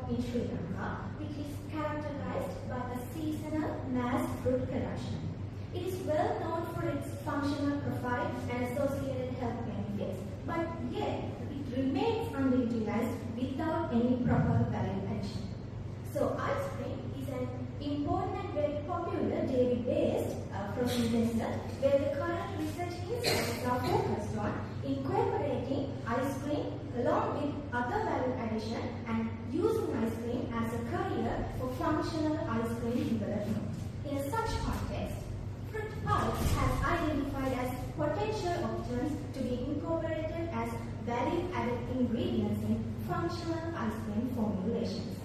in Sri Lanka, which is characterized by a seasonal mass fruit production. It is well known for its functional profile and associated health benefits, but yet it remains underutilized without any proper value addition. So ice cream is an important and very popular dairy-based frozen dessert where the current research is now focused on incorporating ice cream along with other value addition and using ice cream as a career for functional ice cream development. In such context, fruit pulp has identified as potential options to be incorporated as value-added ingredients in functional ice cream formulations.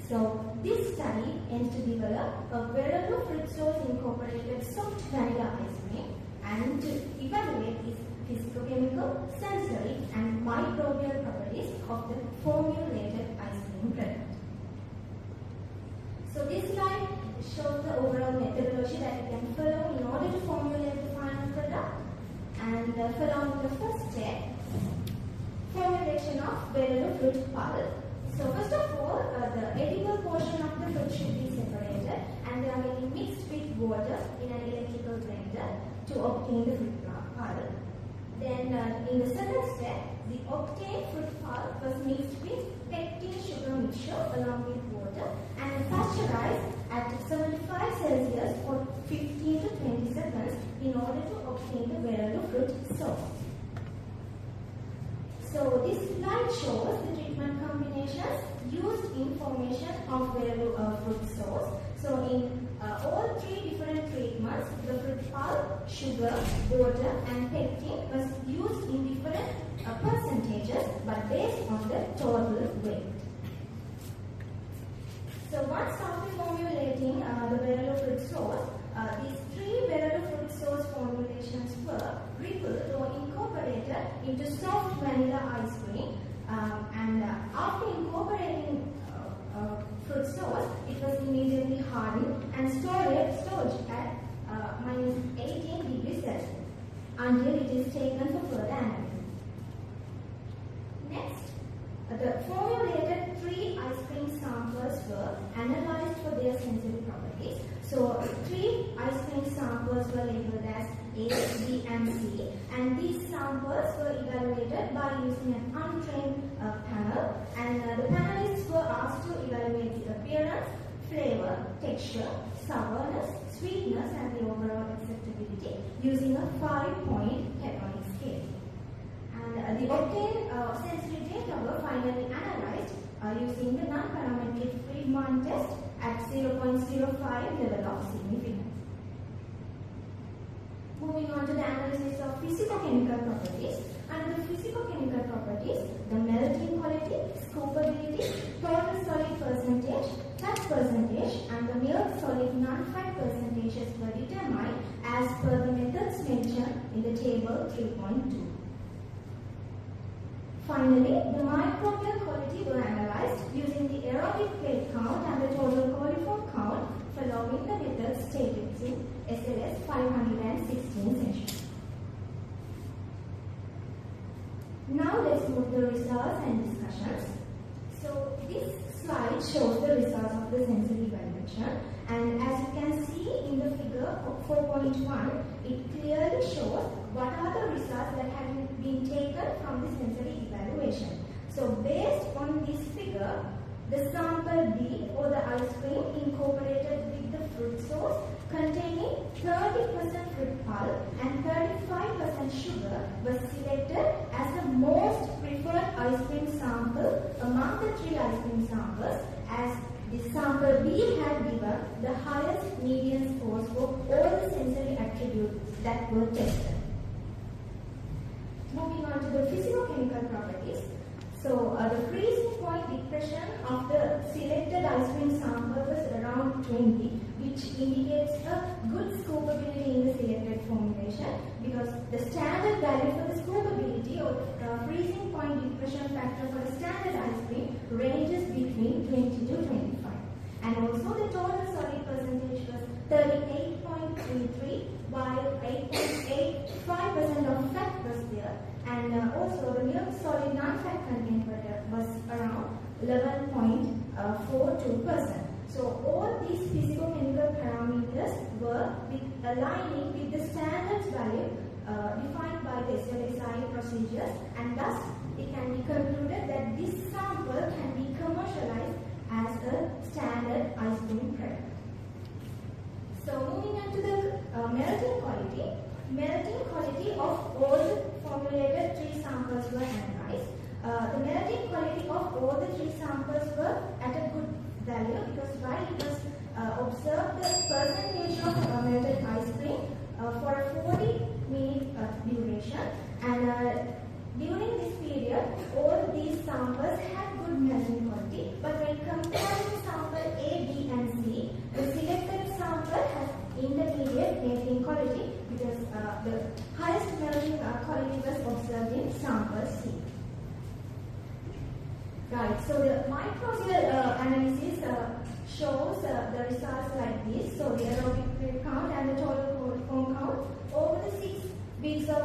So, this study aims to develop a Veralu fruit sauce incorporated soft vanilla ice cream and to evaluate its physicochemical, sensory and microbial properties of the formulated ice cream product. So, this slide shows the overall methodology that you can follow in order to formulate the final product. And following the first step, formulation of Veralu fruit pulp. So first of all, the edible portion of the fruit should be separated and they are getting mixed with water in an electrical blender to obtain the fruit pulp. Then in the second step, the obtained fruit pulp was mixed with pectin sugar mixture along with water and pasteurized at 75 Celsius for 15 to 20 seconds in order to obtain the Veralu fruit sauce. So this slide shows the treatment combinations used in formation of Veralu fruit sauce. So in all three different treatments, the fruit pulp, sugar, water and pectin was used in different percentages but based on the total weight. So once after formulating the Veralu fruit sauce, these three Veralu fruit sauce formulations were rippled or incorporated into soft vanilla ice cream and after incorporating fruit sauce, it was immediately hardened and stored at minus 18 degrees Celsius until it is taken for further analysis. Next, the formulated three ice cream samples were analyzed for their sensory properties. So, three ice cream samples were labeled as A, B and C and these samples were evaluated by using an untrained panel and the panelists were asked to evaluate the appearance, flavor, texture, sourness, sweetness and the overall acceptability using a 5-point hedonic scale. And the obtained sensory data were finally analyzed using the non-parametric Friedman test at 0.05 level of significance. Moving on to the analysis of physicochemical properties. Under the physicochemical properties, the melting quality, scoopability, total solid percentage, fat percentage and the milk solid non-fat percentages were determined as per the methods mentioned in the table 3.2. Finally, the microbial quality were analyzed using the aerobic plate count and the total coliform count following the methods stated in SLS 516 section. Now let's move to the results and discussions. So this slide shows the results of the sensory evaluation and as you can see in the figure 4.1, it clearly shows what are the results that have been taken from the sensory evaluation. So based on this figure, the sample B or the ice cream incorporated with the fruit sauce containing 30% fruit pulp and 35% sugar was selected as the most preferred ice cream sample among the three ice cream samples as the sample B had given the highest median scores for all the sensory attributes that were tested. Moving on to the physicochemical properties. So the freezing point depression of the selected ice cream sample was around 20, which indicates a good scoopability in the selected formulation because the standard value for the scoopability or freezing point depression factor for the standard ice cream ranges between 20 to 25. And also the total solid percentage was 38.33 while 8.85% of fat was there and also the milk solid non-fat content was around 11.42%. So all these physicochemical parameters were aligning with the standards value defined by the SLSI procedures, and thus it can be concluded that this sample can be commercialized as a standard ice cream product. So moving on to the melting quality. Melting quality of all the formulated 3 samples were analyzed. The melting quality of all the 3 samples were at a good value, because while it was observed the percentage of melted ice cream for a 40-minute duration, and during this period all these samples had good melting quality, but when comparing sample A, B and C, the selected sample has intermediate melting quality, because the highest melting quality was observed in sample C. Right, so the microbial analysis shows the results like this. So the aerobic rate count and the total foam count over the 6 weeks of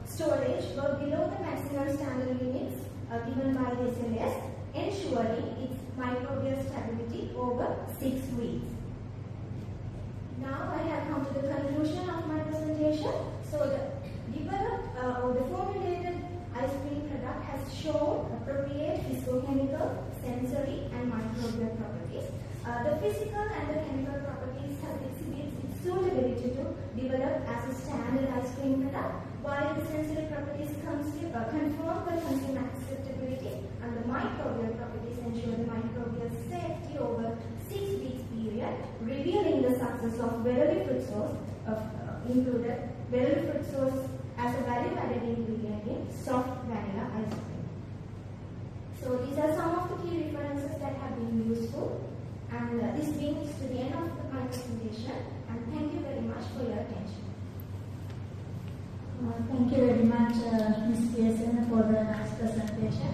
storage were below the maximum standard limits given by the SLS, ensuring its microbial stability over 6 weeks. Now I have come to the conclusion of my presentation. So the developed or the formulated ice cream product has shown appropriate physicochemical, sensory and microbial properties. The physical and the chemical properties have exhibited its suitability to develop as a standard ice cream product, while the sensory properties confirm the consumer acceptability, and the microbial properties ensure the microbial safety over 6 weeks period, revealing the success of Veralu fruit sauce included Veralu fruit sauce as a value-added ingredient in soft vanilla ice cream. So these are some of the key references that have been useful, and this brings to the end of my presentation, and thank you very much for your attention. Thank you very much, Ms. Pearson, for the nice presentation.